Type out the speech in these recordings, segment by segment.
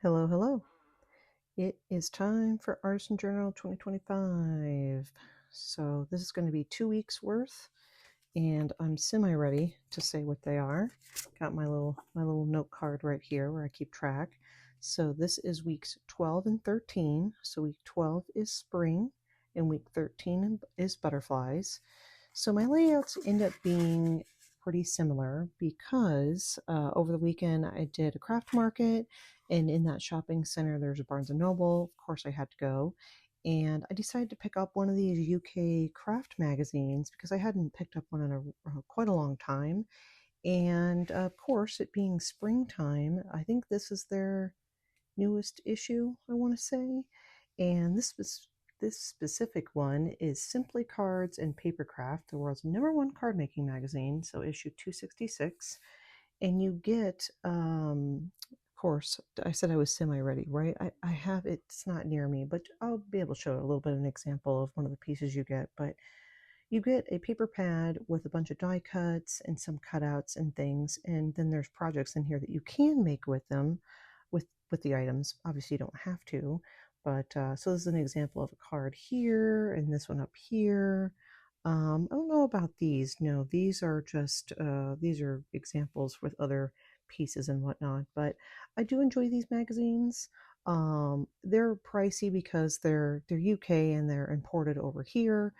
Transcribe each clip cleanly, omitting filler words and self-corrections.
Hello, hello. It is time for Artisan Journal 2025. So this is going to be 2 weeks worth, and I'm semi-ready to say what they are. Got my little note card right here where I keep track. So this is weeks 12 and 13. So week 12 is spring, and week 13 is butterflies. So my layouts end up being pretty similar because over the weekend I did a craft market, and in that shopping center there's a Barnes and Noble. Of course, I had to go, and I decided to pick up one of these UK craft magazines because I hadn't picked up one in quite a long time. And of course, it being springtime, I think this is their newest issue, I want to say. And this specific one is Simply Cards and Papercraft, the world's #1 card making magazine, so issue 266. And you get, of course, I said I was semi-ready, right? I have it, it's not near me, but I'll be able to show a little bit of an example of one of the pieces you get. But you get a paper pad with a bunch of die cuts and some cutouts and things, and then there's projects in here that you can make with them, with the items. Obviously, you don't have to, but so this is an example of a card here, and this one up here. I don't know about these. No, these are just these are examples with other pieces and whatnot. But I do enjoy these magazines. They're pricey because they're UK and they're imported over here.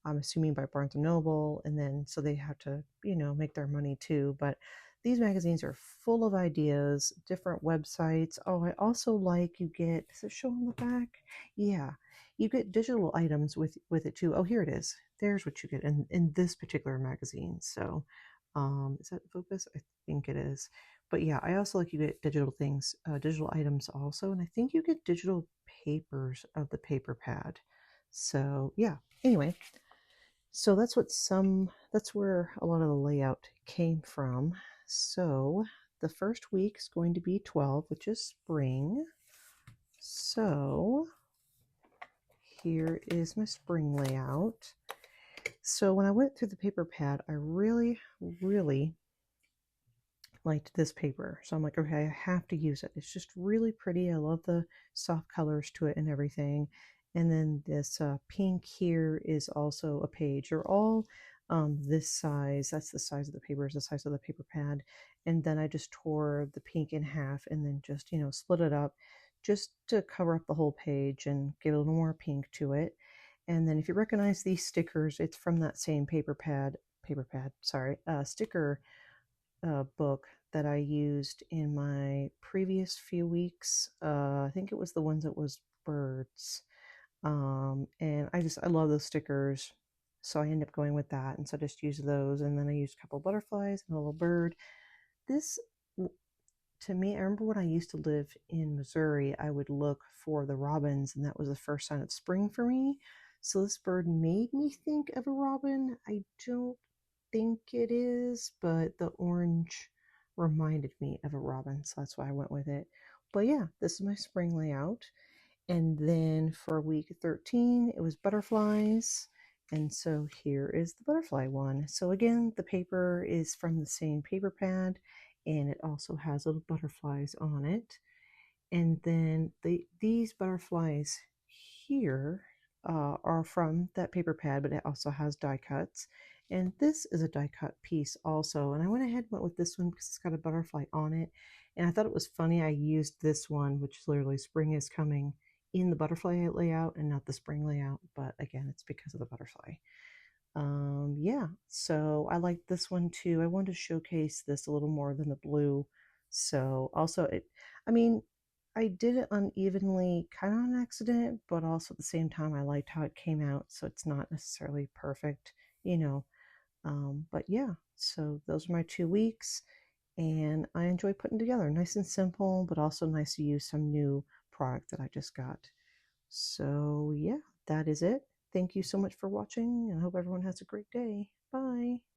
I'm assuming by Barnes and Noble, and then so they have to, make their money too. But these magazines are full of ideas, different websites. Oh, I also like, you get, does it show on the back? Yeah, you get digital items with it too. Oh, here it is. There's what you get in this particular magazine. So, is that focus? I think it is. But yeah, I also like, you get digital things, digital items also, and I think you get digital papers of the paper pad. So yeah. Anyway, so that's where a lot of the layout came from. So the first week is going to be 12, which is spring. So here is my spring layout. So when I went through the paper pad, I really, really liked this paper. So I'm like, okay, I have to use it. It's just really pretty. I love the soft colors to it and everything. And then this pink here is also a page. They're all this size. That's the size of the paper, is the size of the paper pad. And then I just tore the pink in half and then just, split it up just to cover up the whole page and give a little more pink to it. And then if you recognize these stickers, it's from that same sticker book that I used in my previous few weeks. I think it was the ones that was birds. And I love those stickers. So I end up going with that. And so I just use those. And then I used a couple butterflies and a little bird. This, to me, I remember when I used to live in Missouri, I would look for the robins, and that was the first sign of spring for me. So this bird made me think of a robin. I don't think it is, but the orange reminded me of a robin, so that's why I went with it. But yeah, this is my spring layout. And then for week 13, it was butterflies. And so here is the butterfly one. So again, the paper is from the same paper pad, and it also has little butterflies on it. And then these butterflies here are from that paper pad, but it also has die cuts. And this is a die cut piece also. And I went ahead and went with this one because it's got a butterfly on it. And I thought it was funny I used this one, which is literally Spring is Coming, in the butterfly layout and not the spring layout. But again, it's because of the butterfly. Yeah, so I like this one too. I wanted to showcase this a little more than the blue. So also I mean, I did it unevenly, kind of on accident, but also at the same time, I liked how it came out. So it's not necessarily perfect, you know. But yeah, so those are my 2 weeks, and I enjoy putting together. Nice and simple, but also nice to use some new product that I just got. So yeah, that is it. Thank you so much for watching, and I hope everyone has a great day. Bye.